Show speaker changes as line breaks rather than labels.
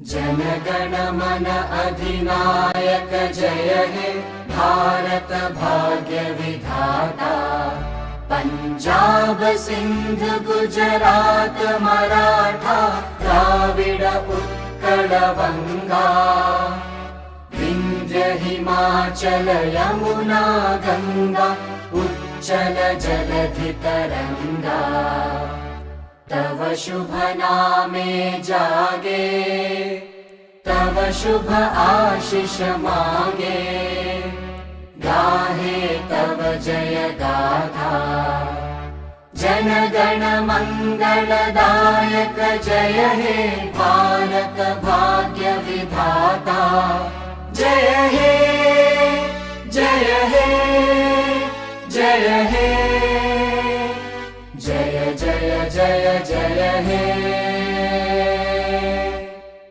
जनगण मन अधिनायक जय हे भारत भाग्य विधाता। पंजाब सिंध गुजरात मराठा द्राविड उत्कल वंगा। विंध्य हिमाचल यमुना गंगा उच्चल जलधि तरंगा। तव शुभ नामे जागे तव शुभ आशीष मागे। गाहे तव जय गाथा जनगण मंगलदायक जय हे भारत।